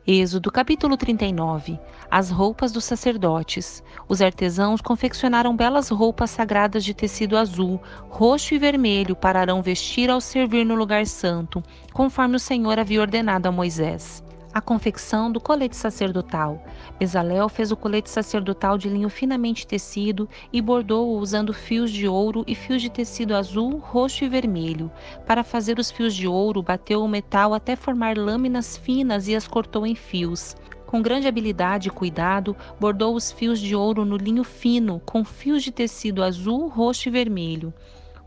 Êxodo capítulo 39. As roupas dos sacerdotes. Os artesãos confeccionaram belas roupas sagradas de tecido azul, roxo e vermelho para Arão vestir ao servir no lugar santo, conforme o Senhor havia ordenado a Moisés. A confecção do colete sacerdotal. Bezalel fez o colete sacerdotal de linho finamente tecido e bordou-o usando fios de ouro e fios de tecido azul, roxo e vermelho. Para fazer os fios de ouro, bateu o metal até formar lâminas finas e as cortou em fios. Com grande habilidade e cuidado, bordou os fios de ouro no linho fino, com fios de tecido azul, roxo e vermelho.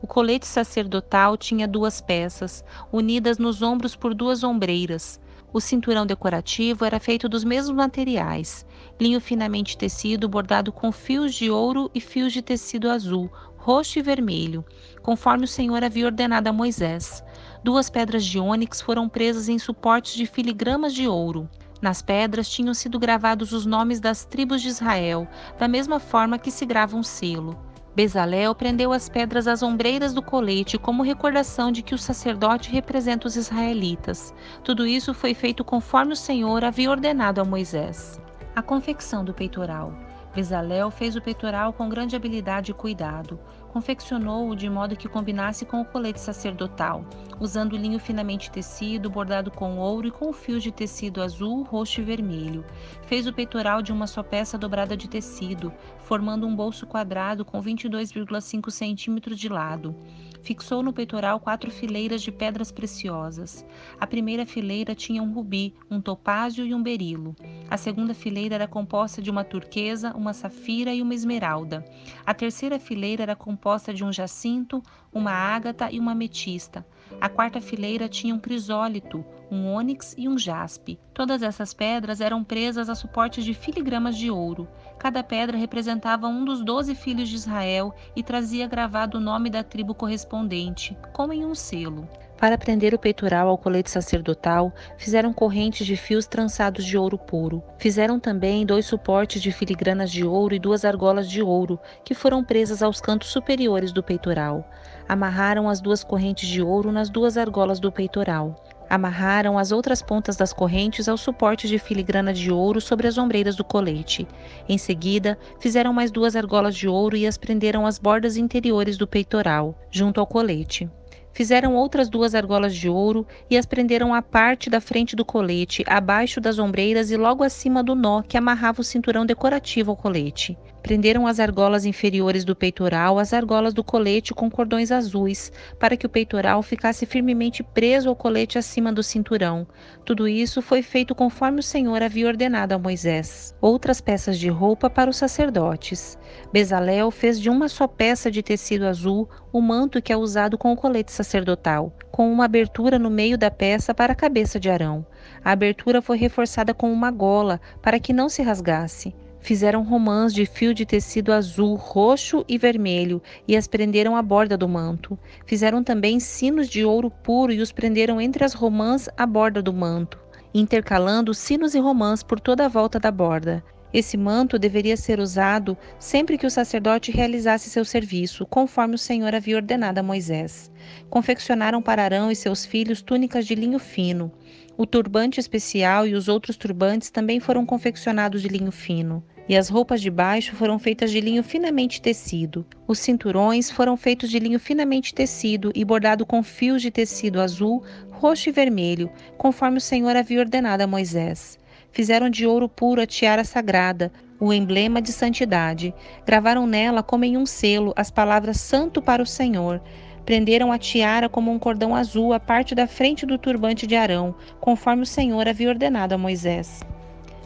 O colete sacerdotal tinha 2 peças, unidas nos ombros por 2 ombreiras. O cinturão decorativo era feito dos mesmos materiais, linho finamente tecido bordado com fios de ouro e fios de tecido azul, roxo e vermelho, conforme o Senhor havia ordenado a Moisés. 2 pedras de ônix foram presas em suportes de filigramas de ouro. Nas pedras tinham sido gravados os nomes das tribos de Israel, da mesma forma que se grava um selo. Bezalel prendeu as pedras às ombreiras do colete como recordação de que o sacerdote representa os israelitas. Tudo isso foi feito conforme o Senhor havia ordenado a Moisés. A confecção do peitoral. Bezalel fez o peitoral com grande habilidade e cuidado. Confeccionou-o de modo que combinasse com o colete sacerdotal, usando linho finamente tecido, bordado com ouro e com fios de tecido azul, roxo e vermelho. Fez o peitoral de uma só peça dobrada de tecido, formando um bolso quadrado com 22,5 centímetros de lado. Fixou no peitoral 4 fileiras de pedras preciosas. A primeira fileira tinha um rubi, um topázio e um berilo. A segunda fileira era composta de uma turquesa, uma safira e uma esmeralda. A terceira fileira era composta de um jacinto, uma ágata e uma ametista. A quarta fileira tinha um crisólito, um ônix e um jaspe. Todas essas pedras eram presas a suportes de filigramas de ouro. Cada pedra representava um dos 12 filhos de Israel e trazia gravado o nome da tribo correspondente, como em um selo. Para prender o peitoral ao colete sacerdotal, fizeram correntes de fios trançados de ouro puro. Fizeram também 2 suportes de filigranas de ouro e 2 argolas de ouro, que foram presas aos cantos superiores do peitoral. Amarraram as 2 correntes de ouro nas 2 argolas do peitoral. Amarraram as outras pontas das correntes aos suportes de filigrana de ouro sobre as ombreiras do colete. Em seguida, fizeram mais 2 argolas de ouro e as prenderam às bordas interiores do peitoral, junto ao colete. Fizeram outras 2 argolas de ouro e as prenderam à parte da frente do colete, abaixo das ombreiras e logo acima do nó que amarrava o cinturão decorativo ao colete. Prenderam as argolas inferiores do peitoral às argolas do colete com cordões azuis, para que o peitoral ficasse firmemente preso ao colete acima do cinturão. Tudo isso foi feito conforme o Senhor havia ordenado a Moisés. Outras peças de roupa para os sacerdotes. Bezalel fez de uma só peça de tecido azul o manto que é usado com o colete sacerdotal, com uma abertura no meio da peça para a cabeça de Arão. A abertura foi reforçada com uma gola para que não se rasgasse. Fizeram romãs de fio de tecido azul, roxo e vermelho e as prenderam à borda do manto. Fizeram também sinos de ouro puro e os prenderam entre as romãs à borda do manto, intercalando sinos e romãs por toda a volta da borda. Esse manto deveria ser usado sempre que o sacerdote realizasse seu serviço, conforme o Senhor havia ordenado a Moisés. Confeccionaram para Arão e seus filhos túnicas de linho fino. O turbante especial e os outros turbantes também foram confeccionados de linho fino. E as roupas de baixo foram feitas de linho finamente tecido. Os cinturões foram feitos de linho finamente tecido e bordado com fios de tecido azul, roxo e vermelho, conforme o Senhor havia ordenado a Moisés. Fizeram de ouro puro a tiara sagrada, o emblema de santidade. Gravaram nela, como em um selo, as palavras Santo para o Senhor. Prenderam a tiara como um cordão azul à parte da frente do turbante de Arão, conforme o Senhor havia ordenado a Moisés.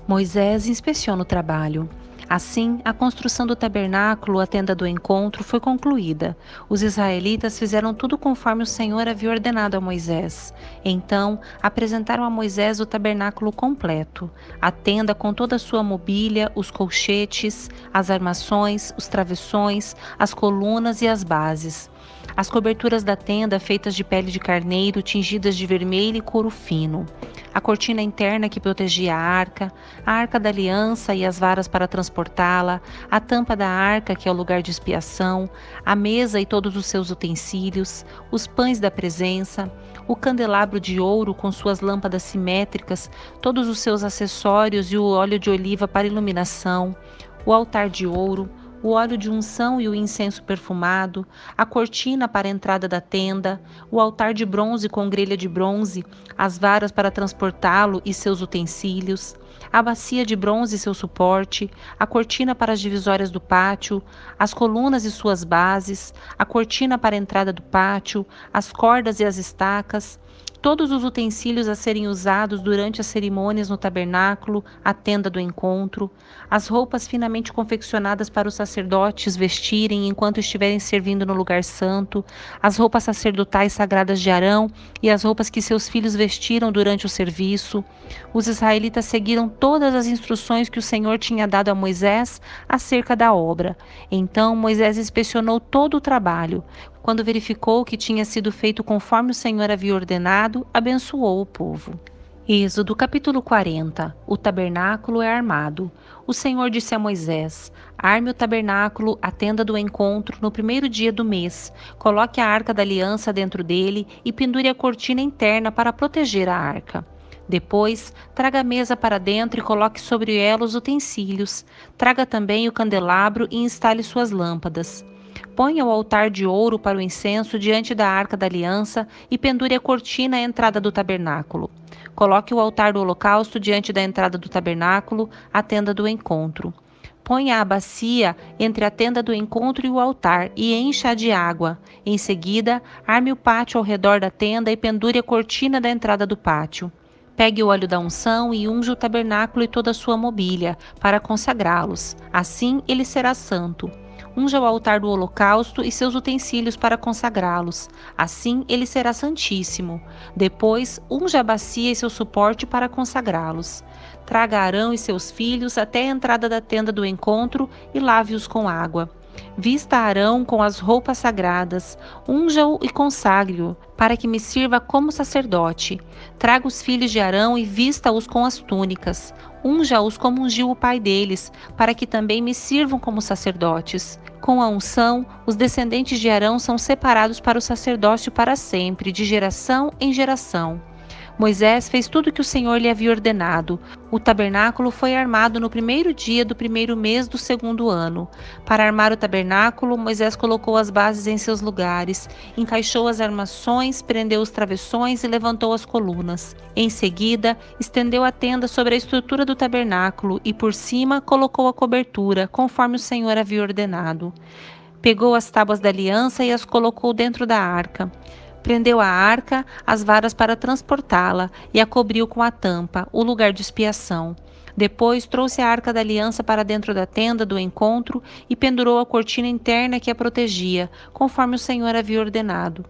Moisés inspeciona o trabalho. Assim, a construção do tabernáculo, a tenda do encontro, foi concluída. Os israelitas fizeram tudo conforme o Senhor havia ordenado a Moisés. Então, apresentaram a Moisés o tabernáculo completo, a tenda com toda a sua mobília, os colchetes, as armações, os travessões, as colunas e as bases. As coberturas da tenda feitas de pele de carneiro, tingidas de vermelho e couro fino. A cortina interna que protegia a arca da aliança e as varas para transportá-la, a tampa da arca que é o lugar de expiação, a mesa e todos os seus utensílios, os pães da presença, o candelabro de ouro com suas lâmpadas simétricas, todos os seus acessórios e o óleo de oliva para iluminação, o altar de ouro, o óleo de unção e o incenso perfumado, a cortina para a entrada da tenda, o altar de bronze com grelha de bronze, as varas para transportá-lo e seus utensílios, a bacia de bronze e seu suporte, a cortina para as divisórias do pátio, as colunas e suas bases, a cortina para a entrada do pátio, as cordas e as estacas, todos os utensílios a serem usados durante as cerimônias no tabernáculo, a tenda do encontro, as roupas finamente confeccionadas para os sacerdotes vestirem enquanto estiverem servindo no lugar santo, as roupas sacerdotais sagradas de Arão e as roupas que seus filhos vestiram durante o serviço. Os israelitas seguiram todas as instruções que o Senhor tinha dado a Moisés acerca da obra. Então Moisés inspecionou todo o trabalho. Quando verificou que tinha sido feito conforme o Senhor havia ordenado, abençoou o povo. Êxodo capítulo 40. O tabernáculo é armado. O Senhor disse a Moisés: arme o tabernáculo, a tenda do encontro, no primeiro dia do mês. Coloque a arca da aliança dentro dele e pendure a cortina interna para proteger a arca. Depois, traga a mesa para dentro e coloque sobre ela os utensílios. Traga também o candelabro e instale suas lâmpadas. Ponha o altar de ouro para o incenso diante da arca da aliança e pendure a cortina à entrada do tabernáculo. Coloque o altar do holocausto diante da entrada do tabernáculo, a tenda do encontro. Ponha a bacia entre a tenda do encontro e o altar e encha-a de água. Em seguida, arme o pátio ao redor da tenda e pendure a cortina da entrada do pátio. Pegue o óleo da unção e unja o tabernáculo e toda a sua mobília, para consagrá-los. Assim ele será santo. Unja o altar do holocausto e seus utensílios para consagrá-los. Assim ele será santíssimo. Depois, unja a bacia e seu suporte para consagrá-los. Traga Arão e seus filhos até a entrada da tenda do encontro e lave-os com água. Vista Arão com as roupas sagradas, unja-o e consagre-o, para que me sirva como sacerdote. Traga os filhos de Arão e vista-os com as túnicas. Unja-os como ungiu o pai deles, para que também me sirvam como sacerdotes. Com a unção, os descendentes de Arão são separados para o sacerdócio para sempre, de geração em geração. Moisés fez tudo o que o Senhor lhe havia ordenado. O tabernáculo foi armado no primeiro dia do primeiro mês do segundo ano. Para armar o tabernáculo, Moisés colocou as bases em seus lugares, encaixou as armações, prendeu os travessões e levantou as colunas. Em seguida, estendeu a tenda sobre a estrutura do tabernáculo e por cima colocou a cobertura, conforme o Senhor havia ordenado. Pegou as tábuas da aliança e as colocou dentro da arca. Prendeu a arca, as varas para transportá-la, e a cobriu com a tampa, o lugar de expiação. Depois trouxe a arca da aliança para dentro da tenda do encontro e pendurou a cortina interna que a protegia, conforme o Senhor havia ordenado.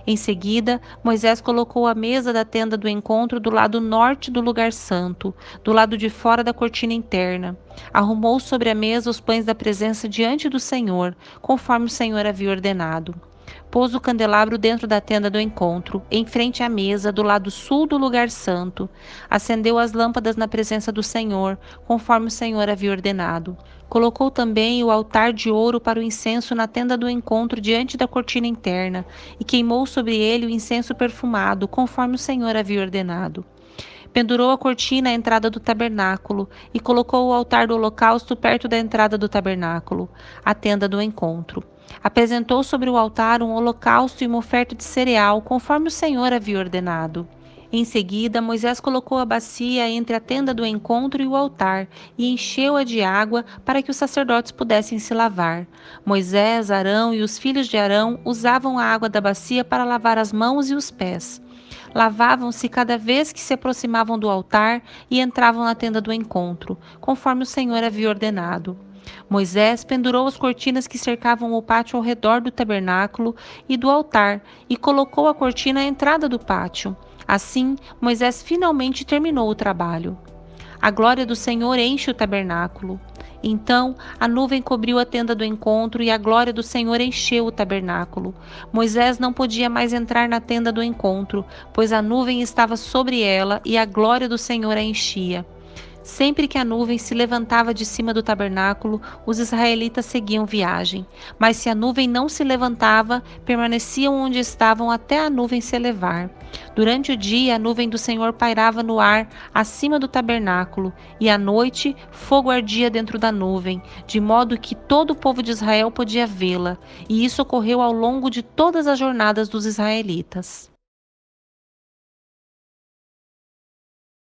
Em seguida, Moisés colocou a mesa da tenda do encontro do lado norte do lugar santo, do lado de fora da cortina interna. Arrumou sobre a mesa os pães da presença diante do Senhor, conforme o Senhor havia ordenado. Pôs o candelabro dentro da tenda do encontro, em frente à mesa, do lado sul do lugar santo. Acendeu as lâmpadas na presença do Senhor, conforme o Senhor havia ordenado. Colocou também o altar de ouro para o incenso na tenda do encontro diante da cortina interna, e queimou sobre ele o incenso perfumado, conforme o Senhor havia ordenado. Pendurou a cortina à entrada do tabernáculo e colocou o altar do holocausto perto da entrada do tabernáculo, a tenda do encontro. Apresentou sobre o altar um holocausto e uma oferta de cereal, conforme o Senhor havia ordenado. Em seguida, Moisés colocou a bacia entre a tenda do encontro e o altar e encheu-a de água para que os sacerdotes pudessem se lavar. Moisés, Arão e os filhos de Arão usavam a água da bacia para lavar as mãos e os pés. Lavavam-se cada vez que se aproximavam do altar e entravam na tenda do encontro, conforme o Senhor havia ordenado. Moisés pendurou as cortinas que cercavam o pátio ao redor do tabernáculo e do altar e colocou a cortina à entrada do pátio. Assim, Moisés finalmente terminou o trabalho. a glória do Senhor enche o tabernáculo. Então a nuvem cobriu a tenda do encontro e a glória do Senhor encheu o tabernáculo. Moisés não podia mais entrar na tenda do encontro, pois a nuvem estava sobre ela e a glória do Senhor a enchia. Sempre que a nuvem se levantava de cima do tabernáculo, os israelitas seguiam viagem. Mas se a nuvem não se levantava, permaneciam onde estavam até a nuvem se elevar. Durante o dia, a nuvem do Senhor pairava no ar acima do tabernáculo, e à noite, fogo ardia dentro da nuvem, de modo que todo o povo de Israel podia vê-la. E isso ocorreu ao longo de todas as jornadas dos israelitas.